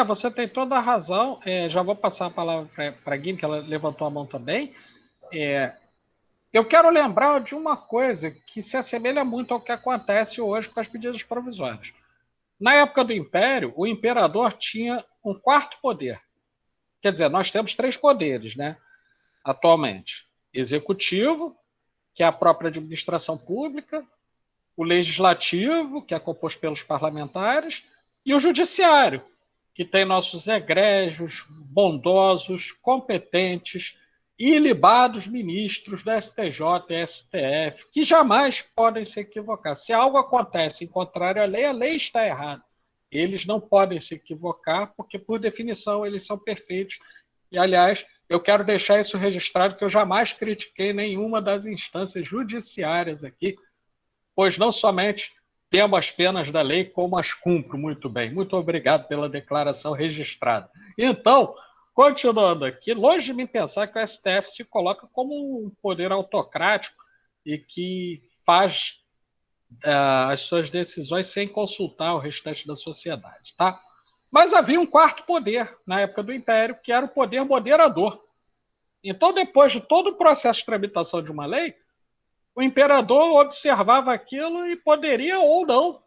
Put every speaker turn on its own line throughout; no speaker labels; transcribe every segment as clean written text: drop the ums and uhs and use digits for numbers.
Você tem toda a razão. Já vou passar a palavra para a Guilherme, que ela levantou a mão também. Eu quero lembrar de uma coisa que se assemelha muito ao que acontece hoje com as medidas provisórias. Na época do Império, o imperador tinha um quarto poder. Quer dizer, nós temos três poderes, né? Atualmente: executivo, que é a própria administração pública, o legislativo, que é composto pelos parlamentares, e o judiciário, que tem nossos egrégios, bondosos, competentes e ilibados ministros da STJ e STF, que jamais podem se equivocar. Se algo acontece em contrário à lei, a lei está errada. Eles não podem se equivocar, porque, por definição, eles são perfeitos. E, aliás, eu quero deixar isso registrado, que eu jamais critiquei nenhuma das instâncias judiciárias aqui, pois não somente temo as penas da lei, como as cumpro muito bem. Muito obrigado pela declaração registrada. Então, continuando aqui, longe de mim pensar que o STF se coloca como um poder autocrático e que faz as suas decisões sem consultar o restante da sociedade, tá? Mas havia um quarto poder na época do Império, que era o poder moderador. Então, depois de todo o processo de tramitação de uma lei, o imperador observava aquilo e poderia ou não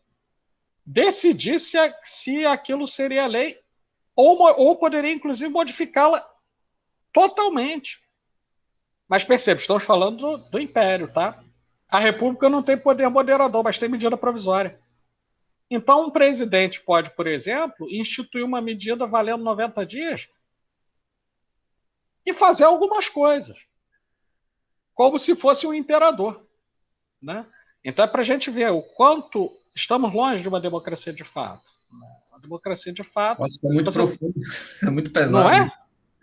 decidir se aquilo seria lei, ou poderia, inclusive, modificá-la totalmente. Mas perceba, estamos falando do Império, tá? A República não tem poder moderador, mas tem medida provisória. Então, um presidente pode, por exemplo, instituir uma medida valendo 90 dias e fazer algumas coisas, como se fosse um imperador, né? Então, é para a gente ver o quanto estamos longe de uma democracia de fato. A democracia de fato.
Nossa, é muito
Você,
profundo, é muito
não
pesado.
é?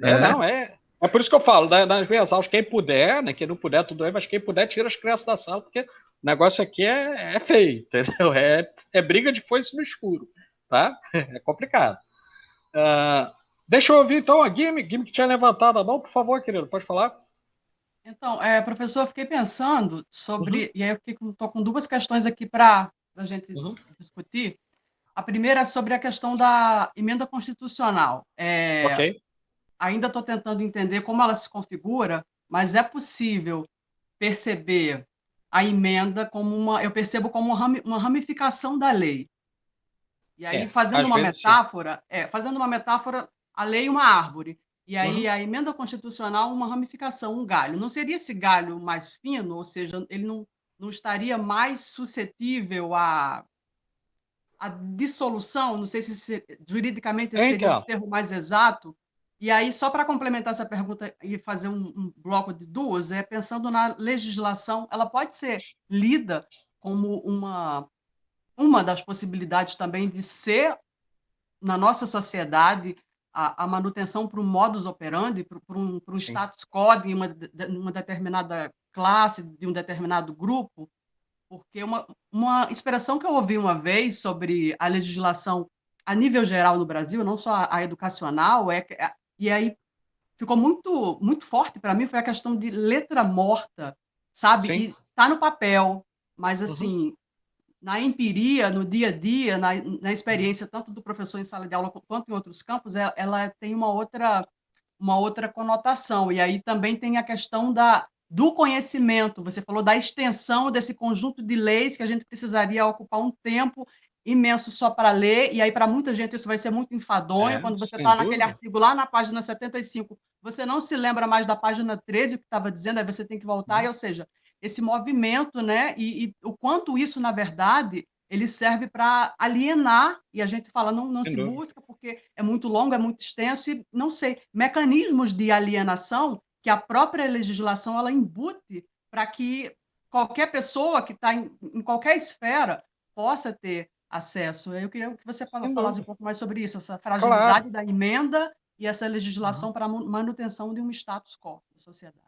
É,
Não, é. É por isso que eu falo, né, nas minhas aulas, quem puder, né, quem não puder, tudo bem, mas quem puder, tira as crianças da sala, porque o negócio aqui é feio, entendeu? É briga de foice no escuro, tá? É complicado. Deixa eu ouvir, então, a Guime que tinha levantado a mão, por favor, querido, pode falar?
Então, professor, eu fiquei pensando
Uhum,
sobre, e aí eu estou com duas questões aqui para a gente
uhum,
discutir. A primeira é sobre a questão da emenda constitucional.
ok.
Ainda estou tentando entender como ela se configura, mas é possível perceber a emenda como eu percebo como uma ramificação da lei. E aí,
Às vezes sim.
fazendo uma metáfora, a lei é uma árvore. E aí
Uhum,
a emenda constitucional, uma ramificação, um galho. Não seria esse galho mais fino, ou seja, ele não estaria mais suscetível à dissolução? Não sei se juridicamente esse seria o
então,
termo mais exato. E aí, só para complementar essa pergunta e fazer um bloco de duas, pensando na legislação, ela pode ser lida como uma das possibilidades também de ser na nossa sociedade a manutenção para um modus operandi, para um
sim.
status quo de uma determinada classe, de um determinado grupo, porque uma expressão que eu ouvi uma vez sobre a legislação a nível geral no Brasil, não só a educacional, e aí ficou muito, muito forte para mim, foi a questão de letra morta, sabe?
Sim.
E tá no papel, mas
Uhum,
assim, na empiria, no dia a dia, na
uhum.
experiência tanto do professor em sala de aula quanto em outros campos, ela tem uma outra conotação. E aí também tem a questão do conhecimento. Você falou da extensão desse conjunto de leis que a gente precisaria ocupar um tempo imenso só para ler, e aí para muita gente isso vai ser muito enfadonho. Quando você
Sem
está naquele
dúvida.
artigo lá na página 75, você não se lembra mais da página 13, o que estava dizendo, aí você tem que voltar,
Uhum,
ou seja, esse movimento, né? E o quanto isso, na verdade, ele serve para alienar, e a gente fala, não
sem
se
dúvida.
busca, porque é muito longo, é muito extenso, e não sei, mecanismos de alienação que a própria legislação ela embute para que qualquer pessoa que está em qualquer esfera possa ter acesso. Eu queria que você
Sem
falasse um
dúvida.
pouco mais sobre isso, essa
Claro.
fragilidade da emenda e essa
Uhum.
legislação para a manutenção de um status quo da sociedade.